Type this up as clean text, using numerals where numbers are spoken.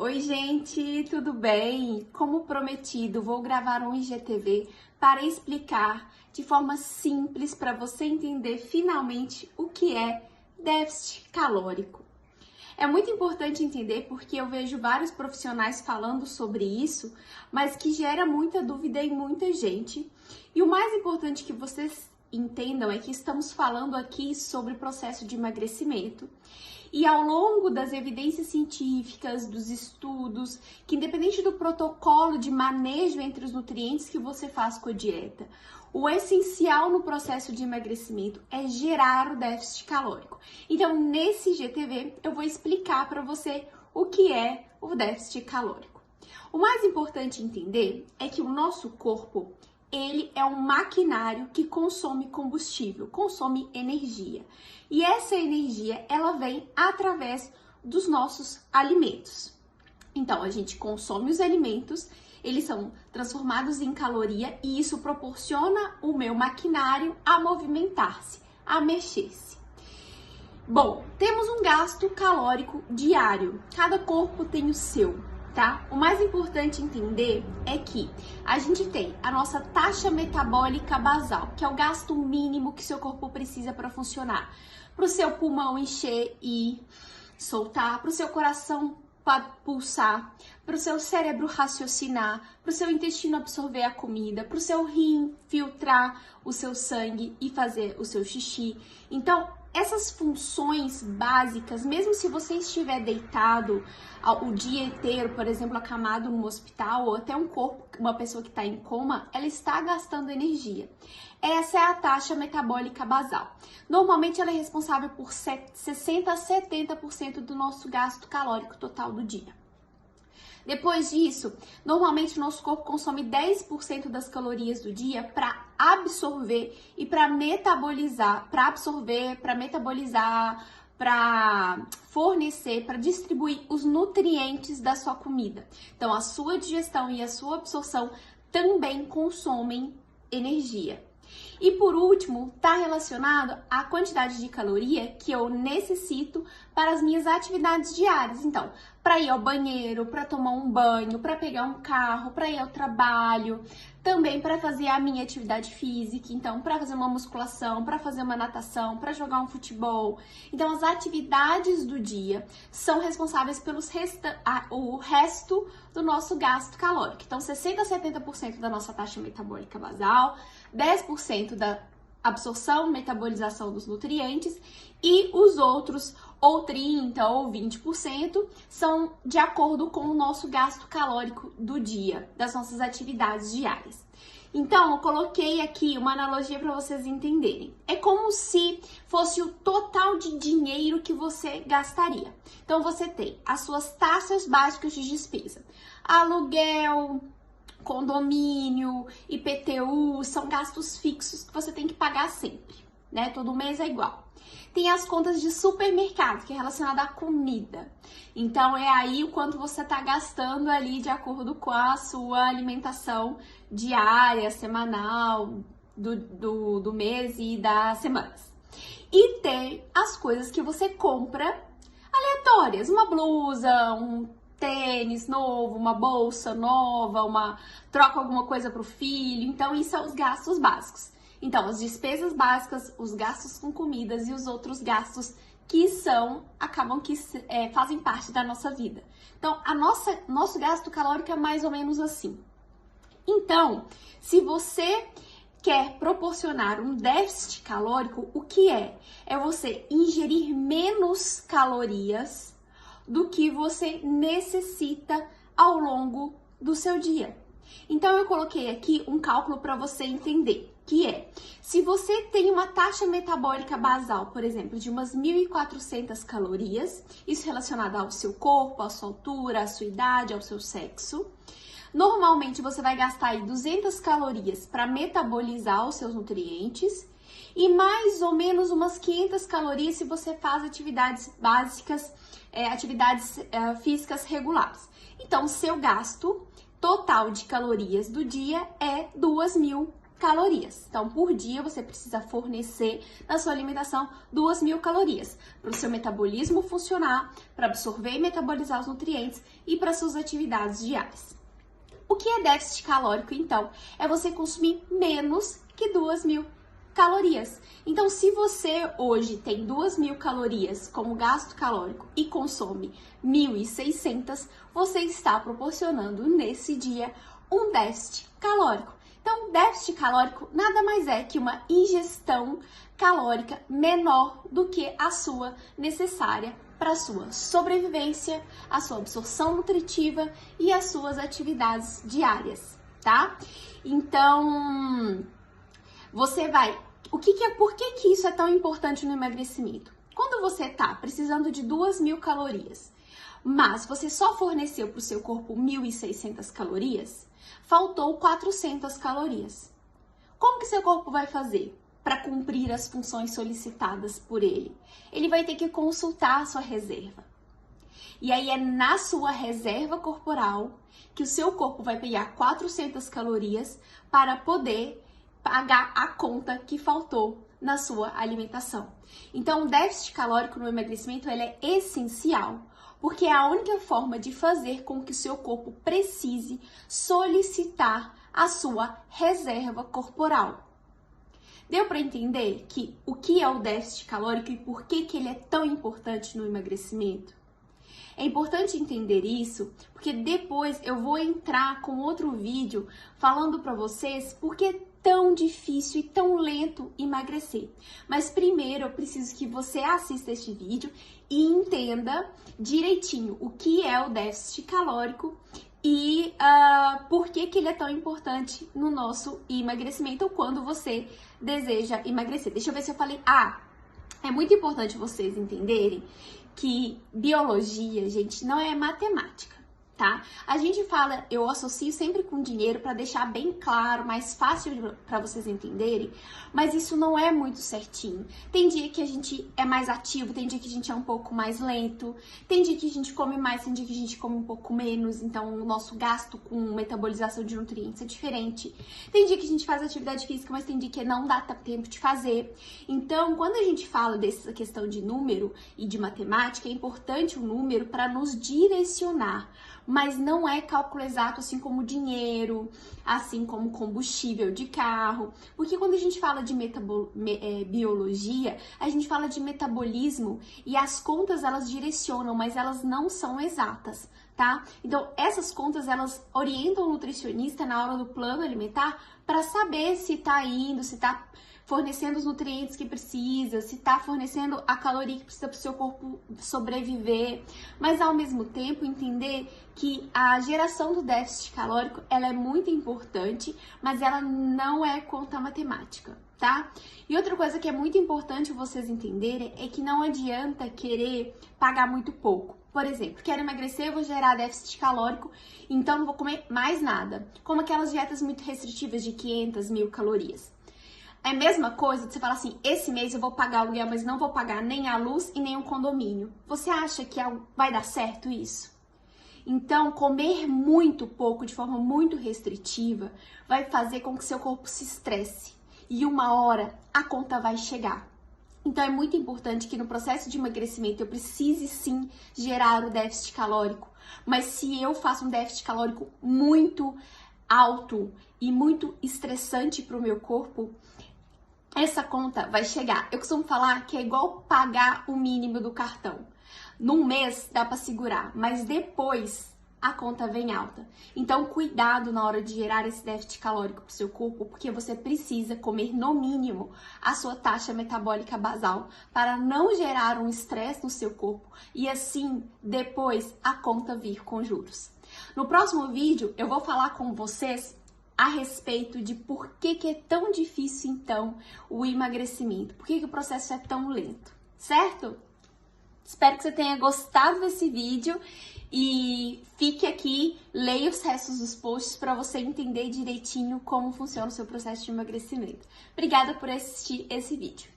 Oi, gente, tudo bem? Como prometido, vou gravar um IGTV para explicar de forma simples para você entender finalmente o que é déficit calórico. É muito importante entender porque eu vejo vários profissionais falando sobre isso, mas que gera muita dúvida em muita gente. E o mais importante que vocês entendam é que estamos falando aqui sobre o processo de emagrecimento. E ao longo das evidências científicas, dos estudos, que independente do protocolo de manejo entre os nutrientes que você faz com a dieta, o essencial no processo de emagrecimento é gerar o déficit calórico. Então, nesse IGTV, eu vou explicar para você o que é o déficit calórico. O mais importante entender é que o nosso corpo, ele é um maquinário que consome combustível, consome energia. E essa energia, ela vem através dos nossos alimentos. Então, a gente consome os alimentos, eles são transformados em caloria e isso proporciona o meu maquinário a movimentar-se, a mexer-se. Bom, temos um gasto calórico diário, cada corpo tem o seu. Tá? O mais importante entender é que a gente tem a nossa taxa metabólica basal, que é o gasto mínimo que seu corpo precisa para funcionar. Para o seu pulmão encher e soltar, para o seu coração pulsar, para o seu cérebro raciocinar, para o seu intestino absorver a comida, para o seu rim filtrar o seu sangue e fazer o seu xixi. Então, essas funções básicas, mesmo se você estiver deitado o dia inteiro, por exemplo, acamado no hospital, ou até uma pessoa que está em coma, ela está gastando energia. Essa é a taxa metabólica basal. Normalmente ela é responsável por 60% a 70% do nosso gasto calórico total do dia. Depois disso, normalmente o nosso corpo consome 10% das calorias do dia para absorver e para metabolizar, para fornecer, para distribuir os nutrientes da sua comida. Então, a sua digestão e a sua absorção também consomem energia. E por último, está relacionado à quantidade de caloria que eu necessito para as minhas atividades diárias. Então, para ir ao banheiro, para tomar um banho, para pegar um carro, para ir ao trabalho, também para fazer a minha atividade física, então para fazer uma musculação, para fazer uma natação, para jogar um futebol. Então, as atividades do dia são responsáveis pelo resto do nosso gasto calórico. Então, 60% a 70% da nossa taxa metabólica basal, 10% da absorção, metabolização dos nutrientes e os outros, ou 30% ou 20%, são de acordo com o nosso gasto calórico do dia, das nossas atividades diárias. Então, eu coloquei aqui uma analogia para vocês entenderem. É como se fosse o total de dinheiro que você gastaria. Então, você tem as suas taxas básicas de despesa, aluguel, condomínio, IPTU, são gastos fixos que você tem que pagar sempre, né? Todo mês é igual. Tem as contas de supermercado, que é relacionada à comida. Então, é aí o quanto você está gastando ali de acordo com a sua alimentação diária, semanal, do mês e das semanas. E tem as coisas que você compra aleatórias, uma blusa, um tênis novo, uma bolsa nova, troca alguma coisa para o filho. Então, isso são os gastos básicos. Então, as despesas básicas, os gastos com comidas e os outros gastos que fazem parte da nossa vida. Então, nosso gasto calórico é mais ou menos assim. Então, se você quer proporcionar um déficit calórico, o que é? É você ingerir menos calorias do que você necessita ao longo do seu dia. Então, eu coloquei aqui um cálculo para você entender, que é, se você tem uma taxa metabólica basal, por exemplo, de umas 1.400 calorias, isso relacionado ao seu corpo, à sua altura, à sua idade, ao seu sexo, normalmente você vai gastar aí 200 calorias para metabolizar os seus nutrientes e mais ou menos umas 500 calorias se você faz atividades básicas, atividades físicas regulares. Então, seu gasto total de calorias do dia é 2.000 calorias. Então, por dia, você precisa fornecer na sua alimentação 2.000 calorias para o seu metabolismo funcionar, para absorver e metabolizar os nutrientes e para suas atividades diárias. O que é déficit calórico, então? É você consumir menos que 2.000 calorias. Então, se você hoje tem 2.000 calorias como gasto calórico e consome 1.600, você está proporcionando nesse dia um déficit calórico. Então, déficit calórico nada mais é que uma ingestão calórica menor do que a sua necessária para a sua sobrevivência, a sua absorção nutritiva e as suas atividades diárias, tá? Então, você vai... Por que isso é tão importante no emagrecimento? Quando você tá precisando de 2.000 calorias, mas você só forneceu para o seu corpo 1.600 calorias, faltou 400 calorias. Como que seu corpo vai fazer para cumprir as funções solicitadas por ele? Ele vai ter que consultar a sua reserva. E aí é na sua reserva corporal que o seu corpo vai pegar 400 calorias para poder pagar a conta que faltou na sua alimentação. Então, o déficit calórico no emagrecimento ele é essencial, porque é a única forma de fazer com que o seu corpo precise solicitar a sua reserva corporal. Deu para entender o que é o déficit calórico e por que ele é tão importante no emagrecimento? É importante entender isso, porque depois eu vou entrar com outro vídeo falando para vocês por que é tão difícil e tão lento emagrecer. Mas primeiro eu preciso que você assista este vídeo e entenda direitinho o que é o déficit calórico e por que ele é tão importante no nosso emagrecimento ou quando você deseja emagrecer. Deixa eu ver se eu falei. É muito importante vocês entenderem que biologia, gente, não é matemática, tá? A gente fala, eu associo sempre com dinheiro para deixar bem claro, mais fácil para vocês entenderem, mas isso não é muito certinho. Tem dia que a gente é mais ativo, tem dia que a gente é um pouco mais lento, tem dia que a gente come mais, tem dia que a gente come um pouco menos, então o nosso gasto com metabolização de nutrientes é diferente. Tem dia que a gente faz atividade física, mas tem dia que não dá tempo de fazer. Então, quando a gente fala dessa questão de número e de matemática, é importante o número para nos direcionar, mas não é cálculo exato, assim como dinheiro, assim como combustível de carro, porque quando a gente fala de biologia, a gente fala de metabolismo e as contas elas direcionam, mas elas não são exatas, tá? Então, essas contas elas orientam o nutricionista na hora do plano alimentar para saber se tá indo, se tá fornecendo os nutrientes que precisa, se está fornecendo a caloria que precisa para o seu corpo sobreviver, mas ao mesmo tempo entender que a geração do déficit calórico ela é muito importante, mas ela não é conta matemática, tá? E outra coisa que é muito importante vocês entenderem é que não adianta querer pagar muito pouco. Por exemplo, quero emagrecer, eu vou gerar déficit calórico, então não vou comer mais nada, como aquelas dietas muito restritivas de 500, 1.000 calorias. É a mesma coisa de você falar assim, esse mês eu vou pagar aluguel, mas não vou pagar nem a luz e nem o condomínio. Você acha que vai dar certo isso? Então, comer muito pouco, de forma muito restritiva, vai fazer com que seu corpo se estresse. E uma hora a conta vai chegar. Então, é muito importante que no processo de emagrecimento eu precise sim gerar o déficit calórico. Mas se eu faço um déficit calórico muito alto e muito estressante para o meu corpo, essa conta vai chegar. Eu costumo falar que é igual pagar o mínimo do cartão. Num mês dá para segurar, mas depois a conta vem alta. Então, cuidado na hora de gerar esse déficit calórico para o seu corpo, porque você precisa comer no mínimo a sua taxa metabólica basal para não gerar um estresse no seu corpo e assim depois a conta vir com juros. No próximo vídeo eu vou falar com vocês a respeito de por que é tão difícil, então, o emagrecimento. Por que o processo é tão lento, certo? Espero que você tenha gostado desse vídeo e fique aqui, leia os restos dos posts para você entender direitinho como funciona o seu processo de emagrecimento. Obrigada por assistir esse vídeo.